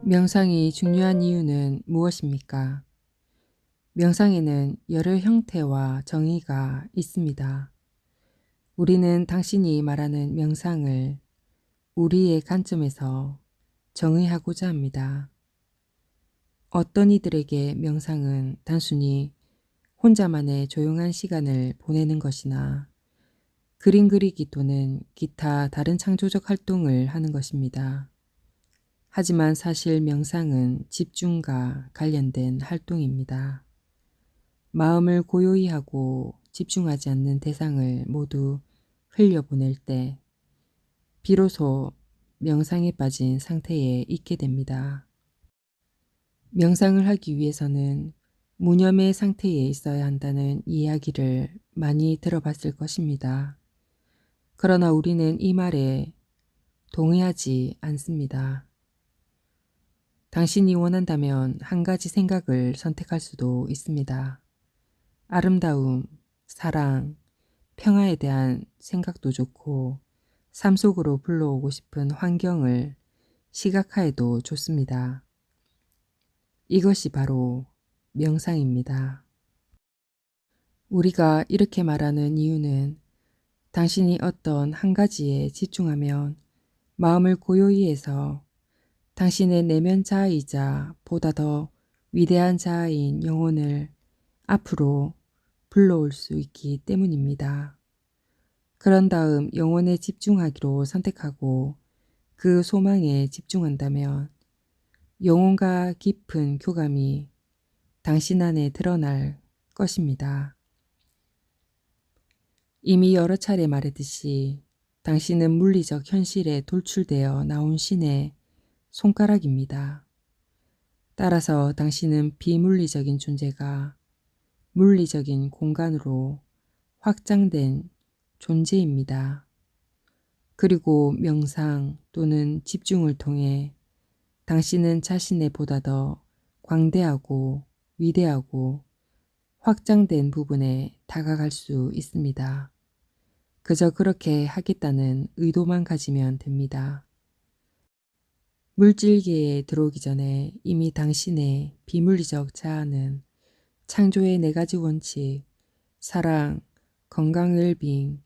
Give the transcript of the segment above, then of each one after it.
명상이 중요한 이유는 무엇입니까? 명상에는 여러 형태와 정의가 있습니다. 우리는 당신이 말하는 명상을 우리의 관점에서 정의하고자 합니다. 어떤 이들에게 명상은 단순히 혼자만의 조용한 시간을 보내는 것이나 그림 그리기 또는 기타 다른 창조적 활동을 하는 것입니다. 하지만 사실 명상은 집중과 관련된 활동입니다. 마음을 고요히 하고 집중하지 않는 대상을 모두 흘려보낼 때 비로소 명상에 빠진 상태에 있게 됩니다. 명상을 하기 위해서는 무념의 상태에 있어야 한다는 이야기를 많이 들어봤을 것입니다. 그러나 우리는 이 말에 동의하지 않습니다. 당신이 원한다면 한 가지 생각을 선택할 수도 있습니다. 아름다움, 사랑, 평화에 대한 생각도 좋고 삶 속으로 불러오고 싶은 환경을 시각화해도 좋습니다. 이것이 바로 명상입니다. 우리가 이렇게 말하는 이유는 당신이 어떤 한 가지에 집중하면 마음을 고요히 해서 당신의 내면 자아이자 보다 더 위대한 자아인 영혼을 앞으로 불러올 수 있기 때문입니다. 그런 다음 영혼에 집중하기로 선택하고 그 소망에 집중한다면 영혼과 깊은 교감이 당신 안에 드러날 것입니다. 이미 여러 차례 말했듯이 당신은 물리적 현실에 돌출되어 나온 신의 손가락입니다. 따라서 당신은 비물리적인 존재가 물리적인 공간으로 확장된 존재입니다. 그리고 명상 또는 집중을 통해 당신은 자신의 보다 더 광대하고 위대하고 확장된 부분에 다가갈 수 있습니다. 그저 그렇게 하겠다는 의도만 가지면 됩니다. 물질계에 들어오기 전에 이미 당신의 비물리적 자아는 창조의 4가지 원칙, 사랑, 건강 웰빙,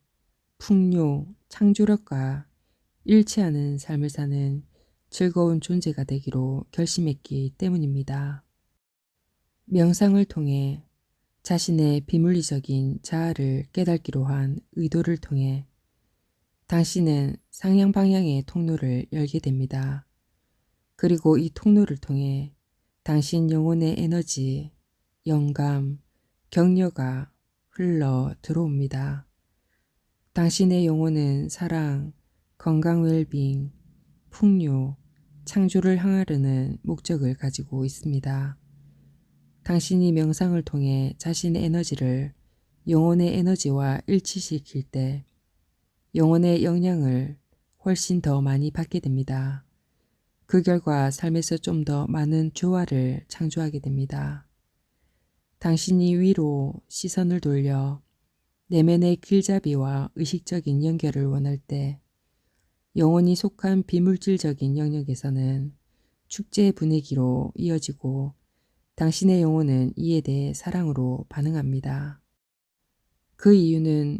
풍요, 창조력과 일치하는 삶을 사는 즐거운 존재가 되기로 결심했기 때문입니다. 명상을 통해 자신의 비물리적인 자아를 깨닫기로 한 의도를 통해 당신은 상향 방향의 통로를 열게 됩니다. 그리고 이 통로를 통해 당신 영혼의 에너지, 영감, 격려가 흘러 들어옵니다. 당신의 영혼은 사랑, 건강 웰빙, 풍요, 창조를 향하려는 목적을 가지고 있습니다. 당신이 명상을 통해 자신의 에너지를 영혼의 에너지와 일치시킬 때 영혼의 영향을 훨씬 더 많이 받게 됩니다. 그 결과 삶에서 좀 더 많은 조화를 창조하게 됩니다. 당신이 위로 시선을 돌려 내면의 길잡이와 의식적인 연결을 원할 때 영혼이 속한 비물질적인 영역에서는 축제의 분위기로 이어지고 당신의 영혼은 이에 대해 사랑으로 반응합니다. 그 이유는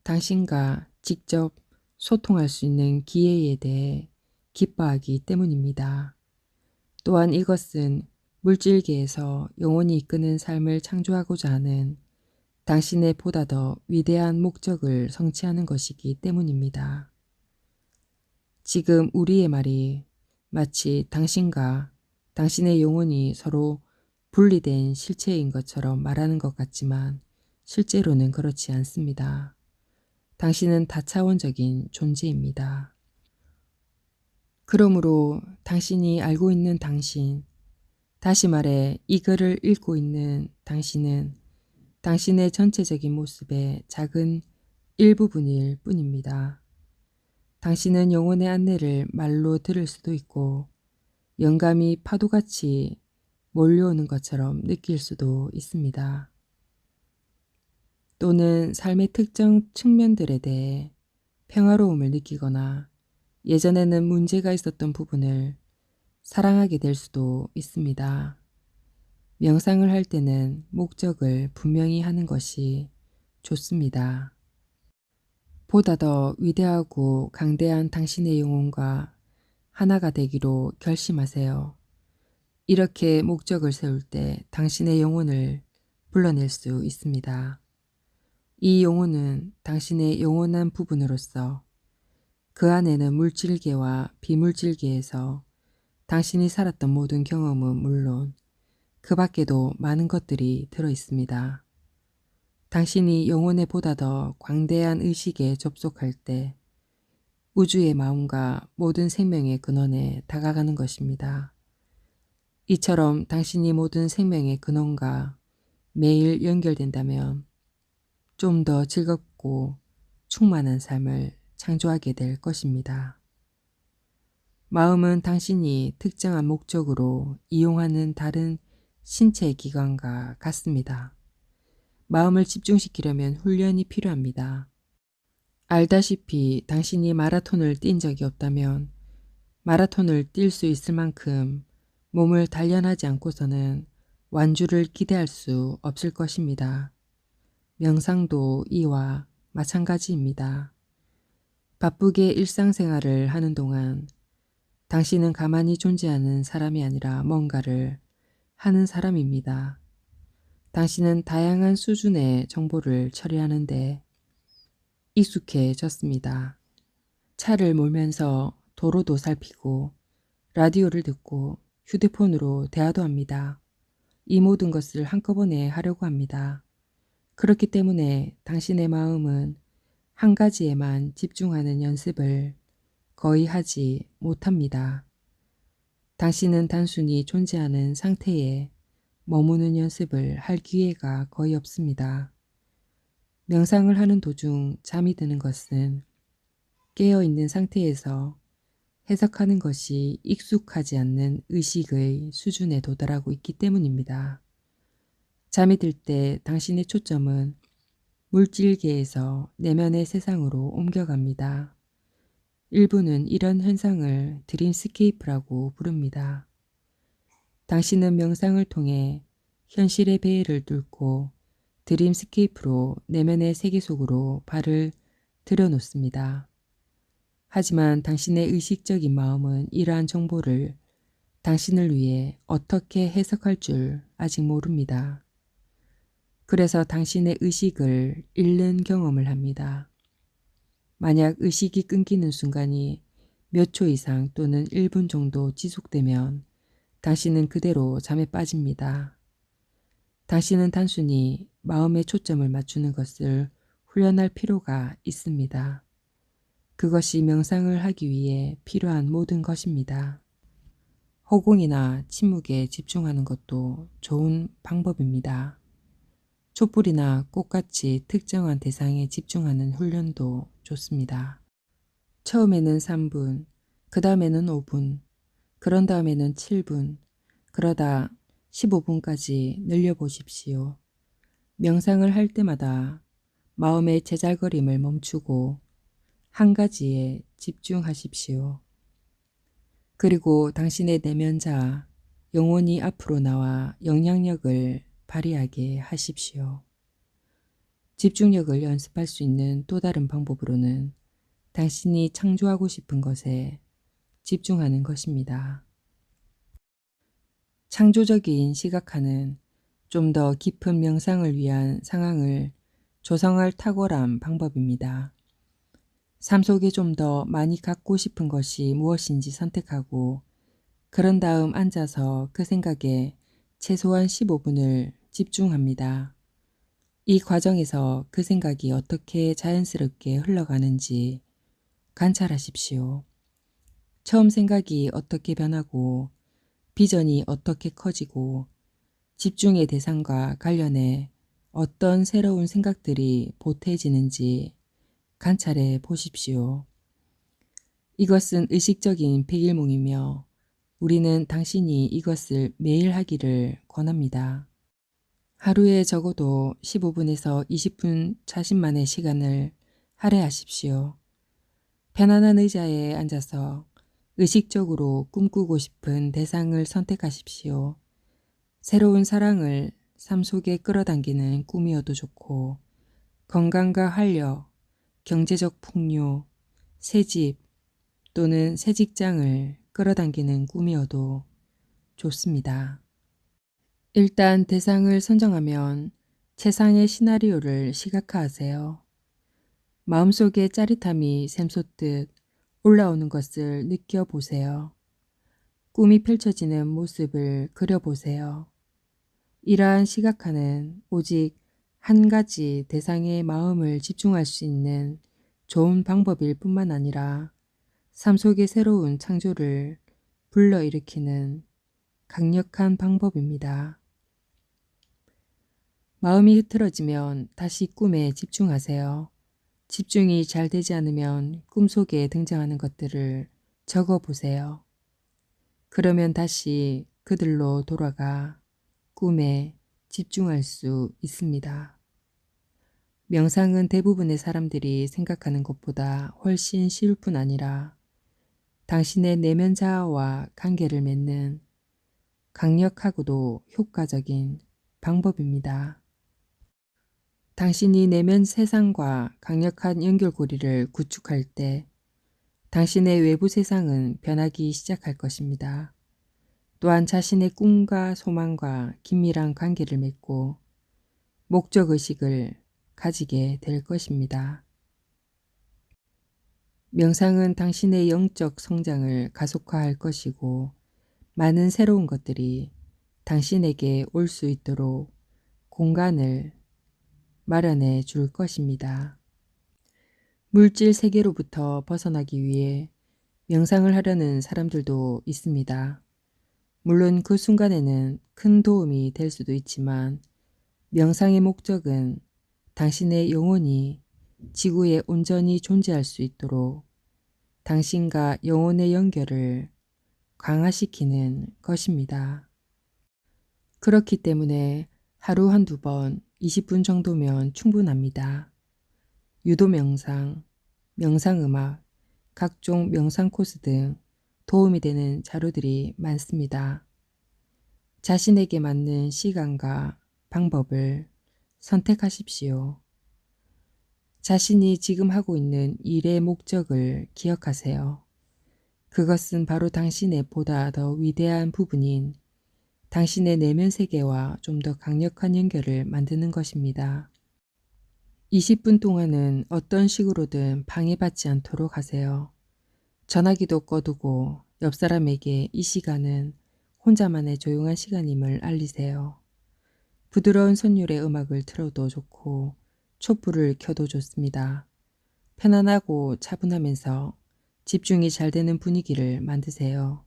당신과 직접 소통할 수 있는 기회에 대해 기뻐하기 때문입니다. 또한 이것은 물질계에서 영혼이 이끄는 삶을 창조하고자 하는 당신의 보다 더 위대한 목적을 성취하는 것이기 때문입니다. 지금 우리의 말이 마치 당신과 당신의 영혼이 서로 분리된 실체인 것처럼 말하는 것 같지만 실제로는 그렇지 않습니다. 당신은 다차원적인 존재입니다. 그러므로 당신이 알고 있는 당신, 다시 말해 이 글을 읽고 있는 당신은 당신의 전체적인 모습의 작은 일부분일 뿐입니다. 당신은 영혼의 안내를 말로 들을 수도 있고 영감이 파도같이 몰려오는 것처럼 느낄 수도 있습니다. 또는 삶의 특정 측면들에 대해 평화로움을 느끼거나 예전에는 문제가 있었던 부분을 사랑하게 될 수도 있습니다. 명상을 할 때는 목적을 분명히 하는 것이 좋습니다. 보다 더 위대하고 강대한 당신의 영혼과 하나가 되기로 결심하세요. 이렇게 목적을 세울 때 당신의 영혼을 불러낼 수 있습니다. 이 영혼은 당신의 영원한 부분으로서 그 안에는 물질계와 비물질계에서 당신이 살았던 모든 경험은 물론 그 밖에도 많은 것들이 들어 있습니다. 당신이 영혼에 보다 더 광대한 의식에 접속할 때 우주의 마음과 모든 생명의 근원에 다가가는 것입니다. 이처럼 당신이 모든 생명의 근원과 매일 연결된다면 좀 더 즐겁고 충만한 삶을 창조하게 될 것입니다. 마음은 당신이 특정한 목적으로 이용하는 다른 신체 기관과 같습니다. 마음을 집중시키려면 훈련이 필요합니다. 알다시피 당신이 마라톤을 뛴 적이 없다면 마라톤을 뛸 수 있을 만큼 몸을 단련하지 않고서는 완주를 기대할 수 없을 것입니다. 명상도 이와 마찬가지입니다. 바쁘게 일상생활을 하는 동안 당신은 가만히 존재하는 사람이 아니라 뭔가를 하는 사람입니다. 당신은 다양한 수준의 정보를 처리하는데 익숙해졌습니다. 차를 몰면서 도로도 살피고 라디오를 듣고 휴대폰으로 대화도 합니다. 이 모든 것을 한꺼번에 하려고 합니다. 그렇기 때문에 당신의 마음은 한 가지에만 집중하는 연습을 거의 하지 못합니다. 당신은 단순히 존재하는 상태에 머무는 연습을 할 기회가 거의 없습니다. 명상을 하는 도중 잠이 드는 것은 깨어있는 상태에서 해석하는 것이 익숙하지 않는 의식의 수준에 도달하고 있기 때문입니다. 잠이 들 때 당신의 초점은 물질계에서 내면의 세상으로 옮겨갑니다. 일부는 이런 현상을 드림스케이프라고 부릅니다. 당신은 명상을 통해 현실의 배를 뚫고 드림스케이프로 내면의 세계 속으로 발을 들여놓습니다. 하지만 당신의 의식적인 마음은 이러한 정보를 당신을 위해 어떻게 해석할 줄 아직 모릅니다. 그래서 당신의 의식을 잃는 경험을 합니다. 만약 의식이 끊기는 순간이 몇 초 이상 또는 1분 정도 지속되면 당신은 그대로 잠에 빠집니다. 당신은 단순히 마음의 초점을 맞추는 것을 훈련할 필요가 있습니다. 그것이 명상을 하기 위해 필요한 모든 것입니다. 허공이나 침묵에 집중하는 것도 좋은 방법입니다. 촛불이나 꽃같이 특정한 대상에 집중하는 훈련도 좋습니다. 처음에는 3분, 그 다음에는 5분, 그런 다음에는 7분, 그러다 15분까지 늘려보십시오. 명상을 할 때마다 마음의 제잘거림을 멈추고 한 가지에 집중하십시오. 그리고 당신의 내면자, 영혼이 앞으로 나와 영향력을 발휘하게 하십시오. 집중력을 연습할 수 있는 또 다른 방법으로는 당신이 창조하고 싶은 것에 집중하는 것입니다. 창조적인 시각화는 좀 더 깊은 명상을 위한 상황을 조성할 탁월한 방법입니다. 삶 속에 좀 더 많이 갖고 싶은 것이 무엇인지 선택하고 그런 다음 앉아서 그 생각에 최소한 15분을 집중합니다. 이 과정에서 그 생각이 어떻게 자연스럽게 흘러가는지 관찰하십시오. 처음 생각이 어떻게 변하고 비전이 어떻게 커지고 집중의 대상과 관련해 어떤 새로운 생각들이 보태지는지 관찰해 보십시오. 이것은 의식적인 백일몽이며 우리는 당신이 이것을 매일 하기를 권합니다. 하루에 적어도 15분에서 20분 자신만의 시간을 할애하십시오. 편안한 의자에 앉아서 의식적으로 꿈꾸고 싶은 대상을 선택하십시오. 새로운 사랑을 삶 속에 끌어당기는 꿈이어도 좋고, 건강과 활력, 경제적 풍요, 새집 또는 새 직장을 끌어당기는 꿈이어도 좋습니다. 일단 대상을 선정하면 최상의 시나리오를 시각화하세요. 마음속에 짜릿함이 샘솟듯 올라오는 것을 느껴보세요. 꿈이 펼쳐지는 모습을 그려보세요. 이러한 시각화는 오직 한 가지 대상의 마음을 집중할 수 있는 좋은 방법일 뿐만 아니라 삶 속의 새로운 창조를 불러일으키는 강력한 방법입니다. 마음이 흐트러지면 다시 꿈에 집중하세요. 집중이 잘 되지 않으면 꿈속에 등장하는 것들을 적어 보세요. 그러면 다시 그들로 돌아가 꿈에 집중할 수 있습니다. 명상은 대부분의 사람들이 생각하는 것보다 훨씬 쉬울 뿐 아니라 당신의 내면 자아와 관계를 맺는 강력하고도 효과적인 방법입니다. 당신이 내면 세상과 강력한 연결고리를 구축할 때 당신의 외부 세상은 변하기 시작할 것입니다. 또한 자신의 꿈과 소망과 긴밀한 관계를 맺고 목적의식을 가지게 될 것입니다. 명상은 당신의 영적 성장을 가속화할 것이고 많은 새로운 것들이 당신에게 올 수 있도록 공간을 마련해 줄 것입니다. 물질 세계로부터 벗어나기 위해 명상을 하려는 사람들도 있습니다. 물론 그 순간에는 큰 도움이 될 수도 있지만 명상의 목적은 당신의 영혼이 지구에 온전히 존재할 수 있도록 당신과 영혼의 연결을 강화시키는 것입니다. 그렇기 때문에 하루 한두 번 20분 정도면 충분합니다. 유도 명상, 명상음악, 각종 명상 코스 등 도움이 되는 자료들이 많습니다. 자신에게 맞는 시간과 방법을 선택하십시오. 자신이 지금 하고 있는 일의 목적을 기억하세요. 그것은 바로 당신의 보다 더 위대한 부분인 당신의 내면 세계와 좀 더 강력한 연결을 만드는 것입니다. 20분 동안은 어떤 식으로든 방해받지 않도록 하세요. 전화기도 꺼두고 옆 사람에게 이 시간은 혼자만의 조용한 시간임을 알리세요. 부드러운 선율의 음악을 틀어도 좋고 촛불을 켜도 좋습니다. 편안하고 차분하면서 집중이 잘 되는 분위기를 만드세요.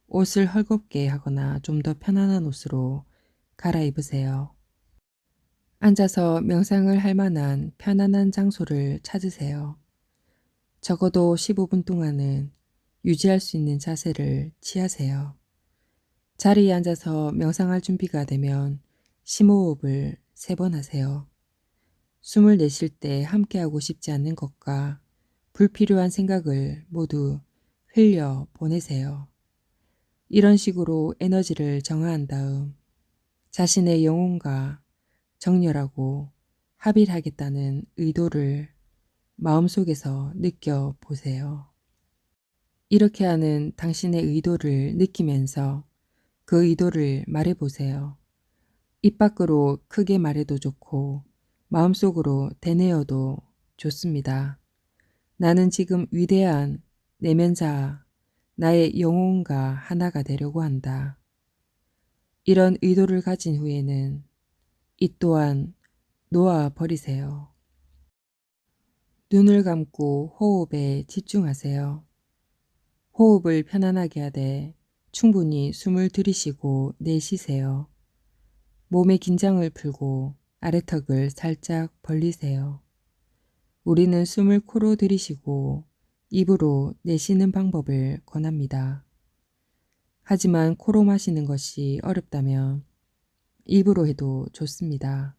옷을 헐겁게 하거나 좀 더 편안한 옷으로 갈아입으세요. 앉아서 명상을 할 만한 편안한 장소를 찾으세요. 적어도 15분 동안은 유지할 수 있는 자세를 취하세요. 자리에 앉아서 명상할 준비가 되면 심호흡을 3번 하세요. 숨을 내쉴 때 함께하고 싶지 않는 것과 불필요한 생각을 모두 흘려 보내세요. 이런 식으로 에너지를 정화한 다음 자신의 영혼과 정렬하고 합일하겠다는 의도를 마음속에서 느껴보세요. 이렇게 하는 당신의 의도를 느끼면서 그 의도를 말해보세요. 입 밖으로 크게 말해도 좋고 마음속으로 되뇌어도 좋습니다. 나는 지금 위대한 내면자, 나의 영혼과 하나가 되려고 한다. 이런 의도를 가진 후에는 이 또한 놓아 버리세요. 눈을 감고 호흡에 집중하세요. 호흡을 편안하게 하되 충분히 숨을 들이쉬고 내쉬세요. 몸의 긴장을 풀고 아래턱을 살짝 벌리세요. 우리는 숨을 코로 들이쉬고 입으로 내쉬는 방법을 권합니다. 하지만 코로 마시는 것이 어렵다면 입으로 해도 좋습니다.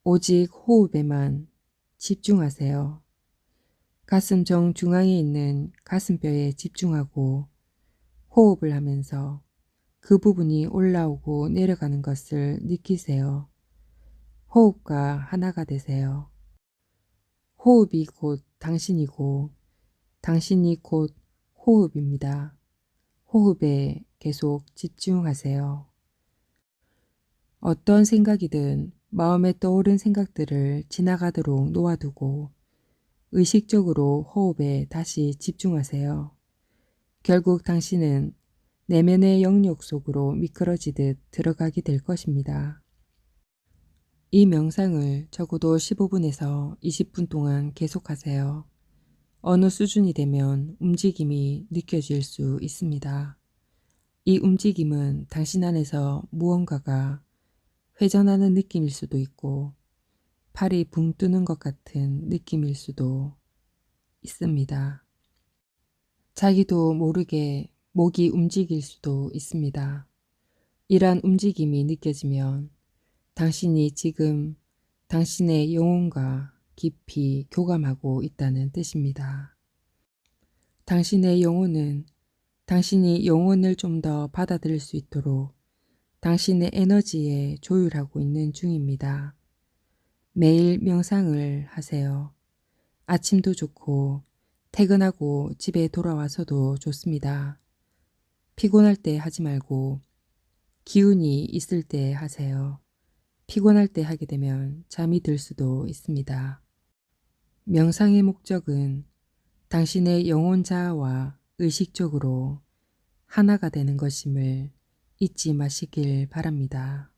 오직 호흡에만 집중하세요. 가슴 정중앙에 있는 가슴뼈에 집중하고 호흡을 하면서 그 부분이 올라오고 내려가는 것을 느끼세요. 호흡과 하나가 되세요. 호흡이 곧 당신이고 당신이 곧 호흡입니다. 호흡에 계속 집중하세요. 어떤 생각이든 마음에 떠오른 생각들을 지나가도록 놓아두고 의식적으로 호흡에 다시 집중하세요. 결국 당신은 내면의 영역 속으로 미끄러지듯 들어가게 될 것입니다. 이 명상을 적어도 15분에서 20분 동안 계속하세요. 어느 수준이 되면 움직임이 느껴질 수 있습니다. 이 움직임은 당신 안에서 무언가가 회전하는 느낌일 수도 있고 팔이 붕 뜨는 것 같은 느낌일 수도 있습니다. 자기도 모르게 목이 움직일 수도 있습니다. 이러한 움직임이 느껴지면 당신이 지금 당신의 영혼과 깊이 교감하고 있다는 뜻입니다. 당신의 영혼은 당신이 영혼을 좀 더 받아들일 수 있도록 당신의 에너지에 조율하고 있는 중입니다. 매일 명상을 하세요. 아침도 좋고 퇴근하고 집에 돌아와서도 좋습니다. 피곤할 때 하지 말고 기운이 있을 때 하세요. 피곤할 때 하게 되면 잠이 들 수도 있습니다. 명상의 목적은 당신의 영혼 자아와 의식적으로 하나가 되는 것임을 잊지 마시길 바랍니다.